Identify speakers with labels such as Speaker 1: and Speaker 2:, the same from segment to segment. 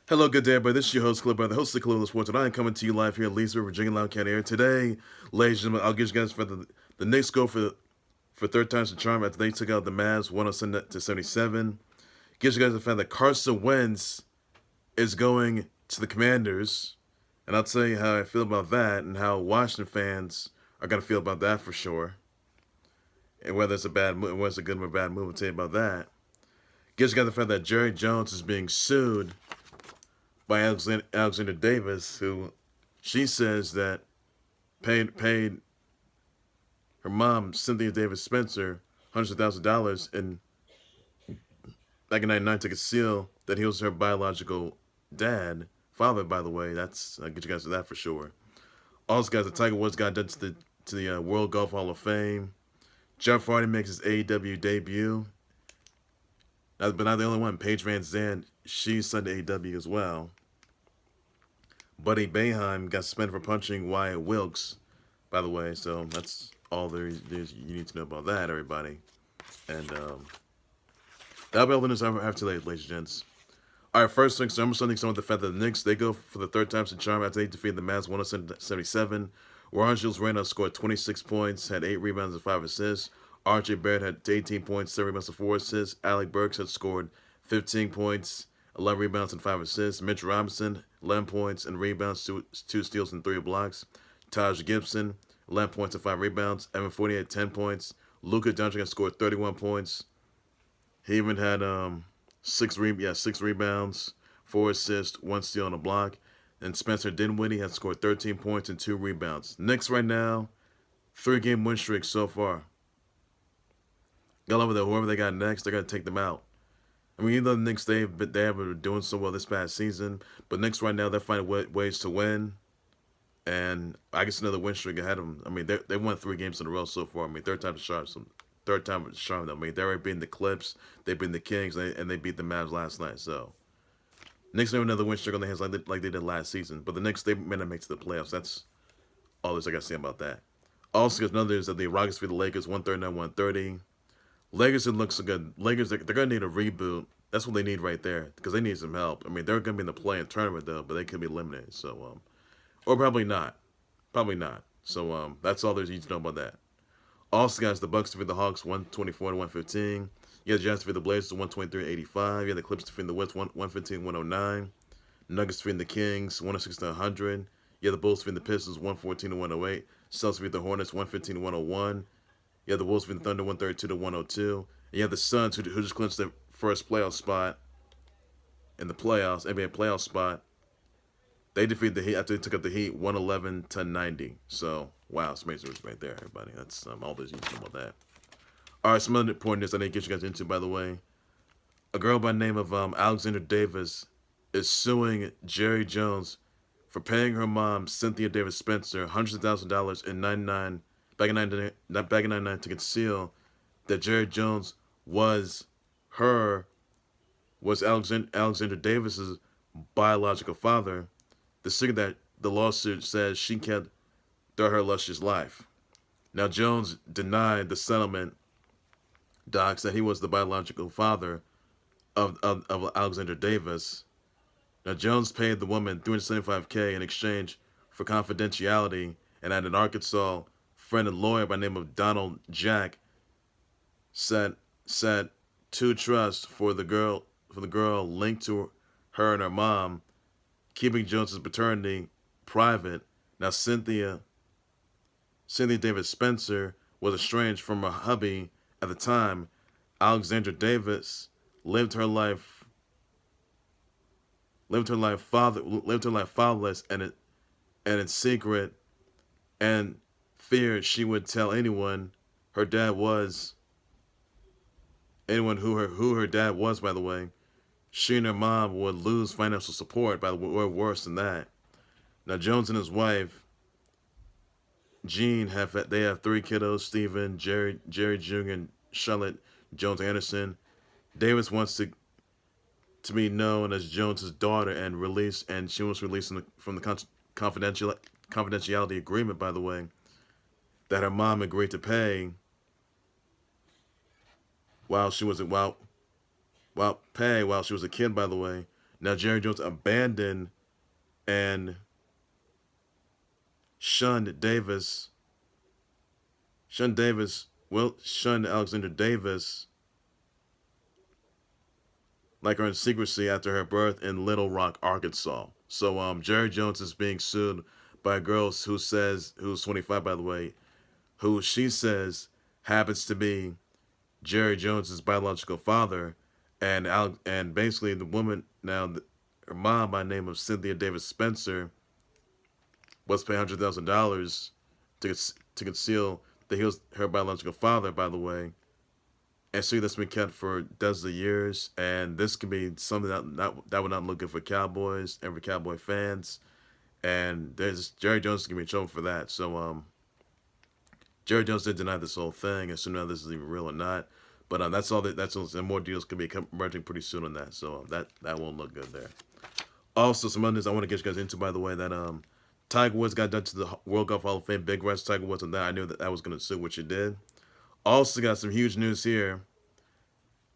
Speaker 1: Hello, good day, everybody. This is your host, Clip, the host of Club Sports, and I am coming to you live here in Leesburg, Virginia, Loudoun County area. Today, ladies and gentlemen, I'll give you guys for the Knicks go for third time's the charm after they took out the Mavs 107 to 77. Gives you guys the fact that Carson Wentz is going to the Commanders, and I'll tell you how I feel about that and how Washington fans are gonna feel about that for sure, and whether it's a bad move, whether it's a good or bad move. I'll tell you about that. Gives you guys the fact that Jerry Jones is being sued by Alexandra Davis, who she says that paid her mom, Cynthia Davis Spencer, hundreds of thousands of dollars in back in '99 to conceal that he was her biological father. By the way, I'll get you guys to that for sure. Also, guys, the Tiger Woods got done to the World Golf Hall of Fame. Jeff Hardy makes his AEW debut. But not the only one. Paige Van Zandt, she signed to AEW as well. Buddy Boeheim got suspended for punching Wyatt Wilkes, by the way. So that's all there is you need to know about that, everybody. And that'll be all the news I have today, ladies and gents. All right, first things, I'm starting with the fact that the Knicks, they go for the third time to charm after they defeated the Mavs 177. Where Julius Randle scored 26 points, had 8 rebounds and 5 assists. R.J. Barrett had 18 points, 7 rebounds and 4 assists. Alec Burks had scored 15 points, 11 rebounds and 5 assists. Mitch Robinson, 11 points and rebounds, 2 steals and 3 blocks. Taj Gibson, 11 points and 5 rebounds. Evan Fournier had 10 points. Luka Doncic had scored 31 points. He even had 6 rebounds, 4 assists, 1 steal and a block. And Spencer Dinwiddie had scored 13 points and 2 rebounds. Knicks right now, 3-game win streak so far. Got over there. Whoever they got next, they're gonna take them out. I mean, even though the Knicks they have been doing so well this past season, but Knicks right now they're finding ways to win, and I guess another win streak ahead of them. I mean, they won 3 games in a row so far. I mean, third time to charm. I mean, they already beating the Clips, they beat the Kings, and they beat the Mavs last night. So Knicks have another win streak on their hands like they did last season. But the Knicks they may not make it to the playoffs. That's all I got to say about that. Also, there's another is that the Rockets beat the Lakers 139-130. Lakers, it looks good. Lakers, they're going to need a reboot. That's what they need right there because they need some help. I mean, they're going to be in the play-in tournament, though, but they could be eliminated. So, or probably not. Probably not. So, that's all there's need to know about that. Also, guys, the Bucks defeat the Hawks 124-115. You had the Jazz defeat the Blazers 123-85. You had the Clips defeat the West 115-109. Nuggets defeat the Kings 106-100. You had the Bulls defeat the Pistons 114-108. Celtics defeat the Hornets 115-101. You have the Wolves beating the Thunder 132-102. And you have the Suns who just clinched their first playoff spot in the playoffs, NBA playoff spot. They defeated the Heat after they took up the Heat 111-90. So, wow, it's amazing right there, everybody. That's all there's you know about that. All right, some other important news I need to get you guys into, by the way. A girl by the name of Alexandra Davis is suing Jerry Jones for paying her mom, Cynthia Davis Spencer, hundreds of thousands of dollars in back in 99 to conceal that Jerry Jones was Alexandra Davis's biological father. The secret that the lawsuit says she kept throughout her illustrious life. Now Jones denied the settlement docs that he was the biological father of Alexandra Davis. Now Jones paid the woman $375K in exchange for confidentiality, and at an Arkansas friend and lawyer by the name of Donald Jack set 2 trusts for the girl linked to her and her mom, keeping Jones's paternity private. Now Cynthia Davis Spencer was estranged from her hubby at the time. Alexandra Davis lived her life fatherless and in secret, and feared she would tell anyone who her dad was, by the way. She and her mom would lose financial support, or worse than that. Now Jones and his wife Jean have 3 kiddos: Stephen, Jerry Jr., and Charlotte Jones Anderson. Davis wants to be known as Jones's daughter and she was released from the confidentiality agreement, by the way, that her mom agreed to pay while she was a kid, by the way. Now Jerry Jones abandoned and shunned Davis. Shunned Alexandra Davis, like her in secrecy after her birth in Little Rock, Arkansas. So Jerry Jones is being sued by a girl who's 25 by the way, who she says happens to be Jerry Jones's biological father, and basically the woman now, her mom by the name of Cynthia Davis Spencer was paid $100,000 to conceal that he was her biological father, by the way. And so that's been kept for dozens of years, and this could be something that would not look good for Cowboys and for Cowboy fans. And there's Jerry Jones is gonna be in trouble for that. So Jerry Jones did deny this whole thing, and so now this is even real or not. But that's all. And more deals could be emerging pretty soon on that. So that won't look good there. Also, some other news I want to get you guys into, by the way, that Tiger Woods got done to the World Golf Hall of Fame. Big rest Tiger Woods on that. I knew that was going to sue, which it did. Also got some huge news here.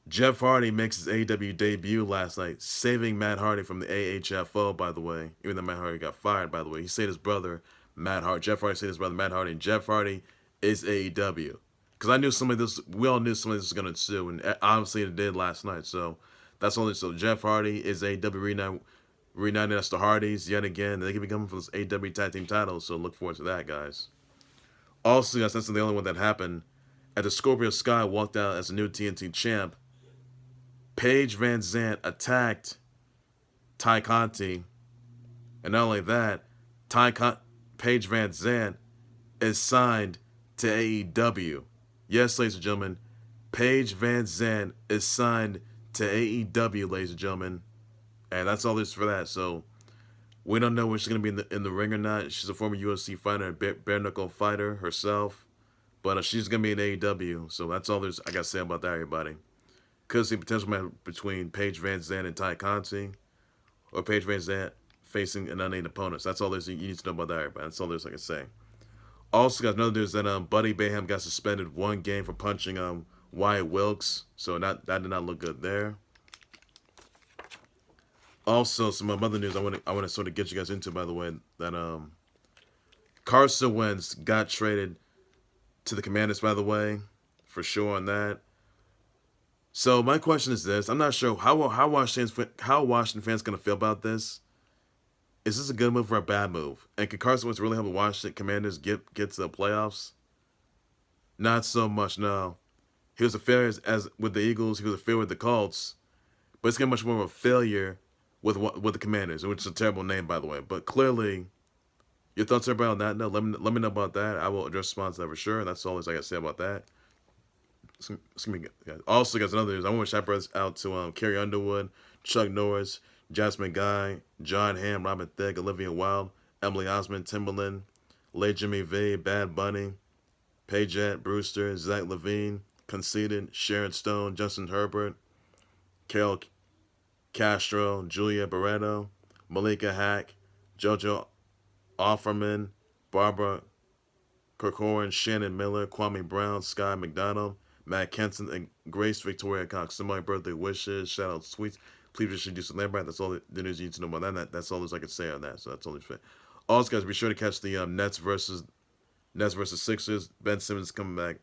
Speaker 1: Jeff Hardy makes his AEW debut last night, saving Matt Hardy from the AHFO, by the way. Even though Matt Hardy got fired, by the way. He saved his brother, Jeff Hardy saved his brother, Matt Hardy. And Jeff Hardy is AEW. Because I knew we all knew somebody was going to sue. And obviously it did last night. So that's only so. Jeff Hardy is AEW reunited as the Hardys yet again. They could be coming for this AEW tag team title. So look forward to that, guys. Also, guys, that's the only one that happened. At the Scorpio Sky walked out as a new TNT champ, Paige Van Zandt attacked Ty Conti. And not only that, Paige Van Zandt is signed to AEW. Yes, ladies and gentlemen, Paige Van Zandt is signed to AEW, ladies and gentlemen. And that's all there's for that. So we don't know when she's going to be in the ring or not. She's a former UFC fighter, a bare knuckle fighter herself. But she's going to be in AEW. So that's all there's I got to say about that, everybody. Could see potential match between Paige Van Zandt and Ty Conti, or Paige Van Zandt facing an unnamed opponent. So that's all there's you need to know about that, everybody. That's all there's I can say. Also, guys, another news that Buddy Bayham got suspended 1 game for punching Wyatt Wilkes. So that did not look good there. Also, some other news I want to sort of get you guys into, by the way, that Carson Wentz got traded to the Commanders, by the way, for sure on that. So my question is this: I'm not sure how Washington fans gonna feel about this. Is this a good move or a bad move? And can Carson Wentz really help the Washington Commanders get to the playoffs? Not so much. No, he was a failure as with the Eagles. He was a failure with the Colts, but it's gonna be much more of a failure with the Commanders, which is a terrible name, by the way. But clearly, your thoughts are about that. No, let me know about that. I will address response to that for sure. That's all I got to say about that. Also, guys, another news. I want to shout out to Carrie Underwood, Chuck Norris, Jasmine Guy, John Hamm, Robin Thicke, Olivia Wilde, Emily Osmond, Timberland, Lay Jimmy V, Bad Bunny, Payette Brewster, Zach Levine, Conceited, Sharon Stone, Justin Herbert, Carol Castro, Julia Barreto, Malika Hack, Jojo Offerman, Barbara Corcoran, Shannon Miller, Kwame Brown, Sky McDonald, Matt Kenton, and Grace Victoria Cox. Somebody birthday wishes, shout out tweets. Please introduce the Lambert. That's all the news you need to know about that. That's all I can say on that. So that's all it's fair. Also, guys, be sure to catch the Nets versus Sixers. Ben Simmons come back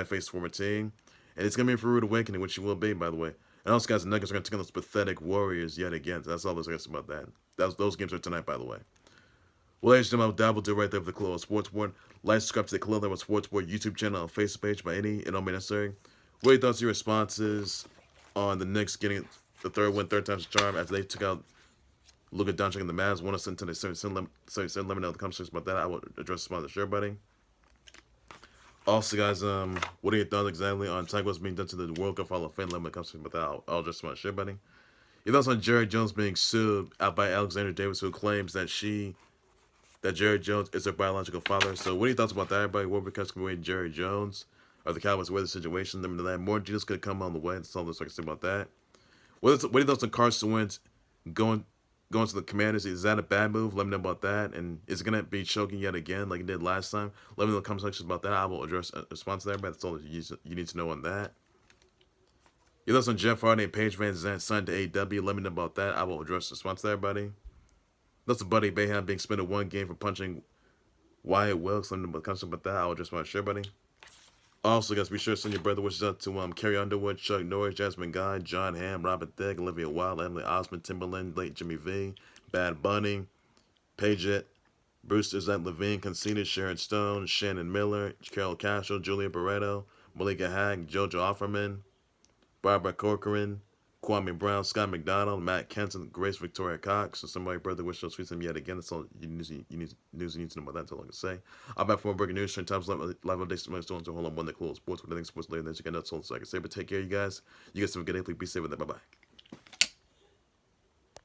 Speaker 1: face former team, and it's gonna be a rude awakening, which it will be, by the way. And also, guys, the Nuggets are gonna take on those pathetic Warriors yet again. So that's all there's I can say about that. Those games are tonight, by the way. Well, ladies and gentlemen, that will do right there for the Club Sports Board. Like, subscribe to the Club Sports Board YouTube channel and Facebook page by any and all means necessary. What are your thoughts, your responses on the Knicks getting the third time's the charm after they took out Luka Doncic and the Mavs? Want to send to the send let me know the conversations about that. I will address response to sure, buddy. Also, guys, what are your thoughts exactly on Tiger Woods being done to the World Cup Hall of Fame? Let me know the conversations about that. I'll address response to sure, buddy. Your thoughts on Jerry Jones being sued out by Alexandra Davis, who claims that Jerry Jones is her biological father. So what are your thoughts about that, everybody? What becomes away Jerry Jones? Are the Cowboys aware of the situation? Let me know that. More details could come on the way. That's all I can say about that. What are your thoughts on Carson Wentz going to the Commanders? Is that a bad move? Let me know about that. And is it going to be choking yet again like it did last time? Let me know in the comment section about that. I will address a response to that, everybody. That's all you need to know on that. You listen Jeff Hardy and Paige Van Zandt signed to AEW. Let me know about that. I will address the response there, buddy. That's a Buddy Bayham being suspended 1 game for punching Wyatt Wilkes. Let me know about that. I will address my share, buddy. Also, guys, be sure to send your brother wishes out to Carrie Underwood, Chuck Norris, Jasmine Guy, John Hamm, Robert Thicke, Olivia Wilde, Emily Osmond, Timberland, Late Jimmy V, Bad Bunny, Paget, Brewster Zach Levine, Conceded, Sharon Stone, Shannon Miller, Carol Castro, Julia Barreto, Malika Hag, Jojo Offerman, Barbara Corcoran, Kwame Brown, Scott McDonald, Matt Kenton, Grace Victoria Cox. So somebody brother wish to tweet them yet again. That's all you need to know about that. That's all I can say. I'm back for more breaking news. Trend times live updates to my stones. Hold on, one that cool sports. What I think sports later. Then you got nuts. So I can say, but take care, you guys. You guys have a good day. Please be safe with that. Bye bye.